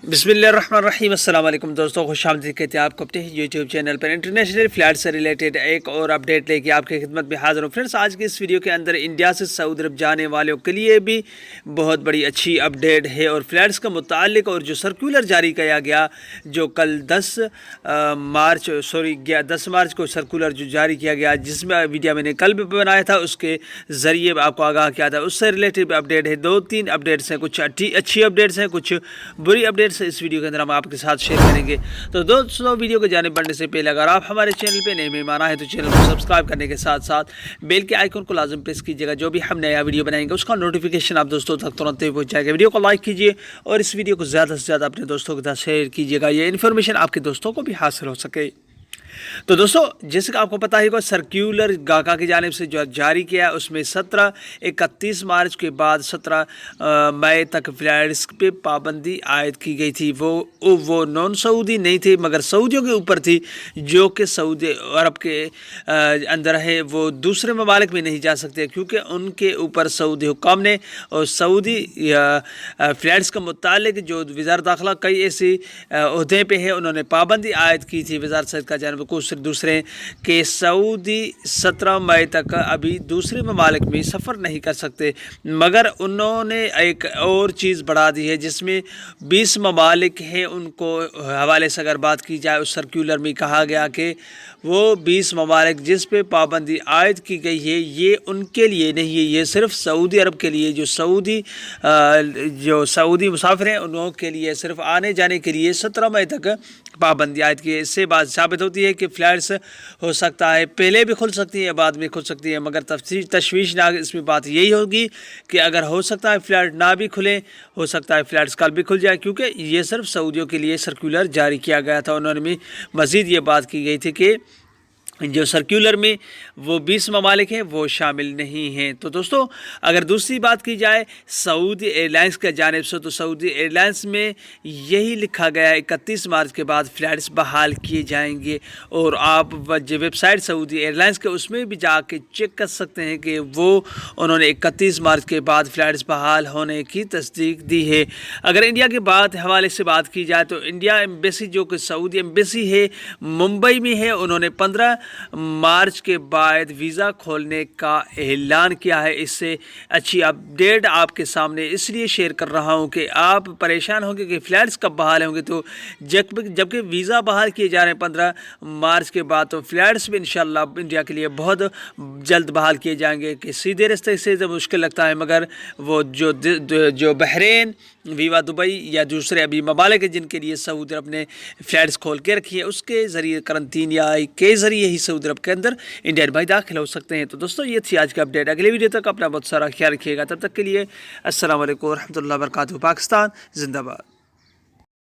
बिस्मिल्लाहिर्रहमानिर्रहीम। अस्सलाम वालेकुम दोस्तों, खुश आमदीद कहते हैं आपको अपने यूट्यूब चैनल पर। इंटरनेशनल फ़्लाइट से रिलेटेड एक और अपडेट लेके आपकी खिदमत में हाज़िर हूँ। फ्रेंड्स, आज की इस वीडियो के अंदर इंडिया से सऊदी अरब जाने वालों के लिए भी बहुत बड़ी अच्छी अपडेट है और फ़्लाइट्स का मुताल्लिक और जो सर्कुलर जारी किया गया, जो कल 10 मार्च को सर्कुलर जो जारी किया गया, जिसमें वीडियो मैंने कल भी बनाया था, उसके ज़रिए आपको आगाह किया था, उससे रिलेटेड अपडेट है। 2-3 अपडेट्स हैं, कुछ अच्छी अपडेट्स हैं, कुछ बुरी अपडेट्स इस वीडियो के अंदर हम आपके साथ शेयर करेंगे। तो दोस्तों, वीडियो को जाने बढ़ने से पहले अगर आप हमारे चैनल पे नए मेहमान आए तो चैनल को सब्सक्राइब करने के साथ साथ बेल के आइकन को लाजम प्रेस कीजिएगा। जो भी हम नया वीडियो बनाएंगे उसका नोटिफिकेशन आप दोस्तों तक तुरंत ही पहुंच जाएगा। वीडियो को लाइक कीजिए और इस वीडियो को ज़्यादा से ज़्यादा अपने दोस्तों के साथ शेयर कीजिएगा, ये इन्फॉर्मेशन आपके दोस्तों को भी हासिल हो सके। तो दोस्तों, जैसे कि आपको पता है, सर्क्यूलर गाका की जानिब से जो जारी किया है, उसमें 31 मार्च के बाद 17 मई तक फ़्लाइट्स पे पाबंदी आयद की गई थी। वो नॉन सऊदी नहीं थे, मगर सऊदियों के ऊपर थी, जो कि सऊदी अरब के अंदर है। वो दूसरे ममालिक में नहीं जा सकते, क्योंकि उनके ऊपर सऊदी हुक्म ने और सऊदी फ़्लाइट्स का मुतालिक जो वज़ारत दाखिला कई ऐसे अहदे पे है, उन्होंने पाबंदी आयद की थी वज़ारत सैयद का जानब को दूसरे के सऊदी 17 मई तक अभी दूसरे ममालिक में सफ़र नहीं कर सकते। मगर उन्होंने एक और चीज़ बढ़ा दी है, जिसमें 20 ममालिक हैं। उनको हवाले से अगर बात की जाए, उस सर्कुलर में कहा गया कि वो 20 ममालिक जिस पे पाबंदी आयद की गई है, ये उनके लिए नहीं है, ये सिर्फ सऊदी अरब के लिए, जो सऊदी मुसाफिर हैं उन लोगों के लिए, सिर्फ आने जाने के लिए 17 मई तक पाबंदी आयद की है। इससे बात साबित होती है कि फ़्लाइट्स हो सकता है पहले भी खुल सकती है, बाद में खुल सकती है, मगर तशवीशनाक इसमें बात यही होगी कि अगर हो सकता है फ़्लाइट ना भी खुले, हो सकता है फ़्लाइट्स कल भी खुल जाए, क्योंकि ये सिर्फ सऊदियों के लिए सर्कुलर जारी किया गया था। उन्होंने भी मज़ीद ये बात की गई थी कि जो सर्कुलर में वो 20 ममालिक हैं वो शामिल नहीं हैं। तो दोस्तों, अगर दूसरी बात की जाए सऊदी एयरलाइंस के जानिब से, तो सऊदी एयरलाइंस में यही लिखा गया है 31 मार्च के बाद फ़्लाइट्स बहाल किए जाएंगे। और आप जो वेबसाइट सऊदी एयरलाइंस के, उसमें भी जाके चेक कर सकते हैं कि वो उन्होंने 31 मार्च के बाद फ़्लाइट्स बहाल होने की तस्दीक दी है। अगर इंडिया के हवाले से बात की जाए, तो इंडिया एम्बेसी, जो कि सऊदी एम्बेसी है, मुंबई में है, उन्होंने 15 मार्च के बाद वीज़ा खोलने का ऐलान किया है। इससे अच्छी अपडेट आपके सामने इसलिए शेयर कर रहा हूं कि आप परेशान होंगे कि फ़्लाइट्स कब बहाल होंगे। तो जबकि वीज़ा बहाल किए जा रहे हैं 15 मार्च के बाद, तो फ़्लाइट्स भी इंशाल्लाह इंडिया के लिए बहुत जल्द बहाल किए जाएंगे। कि सीधे रास्ते से तो मुश्किल लगता है, मगर वो जो बहरीन, वीवा दुबई या दूसरे अभी ममालिक है जिनके लिए सऊदी अरब ने फ़्लाइट्स खोल के रखी है, उसके ज़रिए करंटीन या के ज़रिए ही सऊदी अरब के अंदर इंडियन भाई दाखिल हो सकते हैं। तो दोस्तों, ये थी आज की अपडेट। अगले वीडियो तक अपना बहुत सारा ख्याल रखिएगा। तब तक के लिए अस्सलाम वालेकुम रहमतुल्लाहि व बरकातहू। पाकिस्तान जिंदाबाद।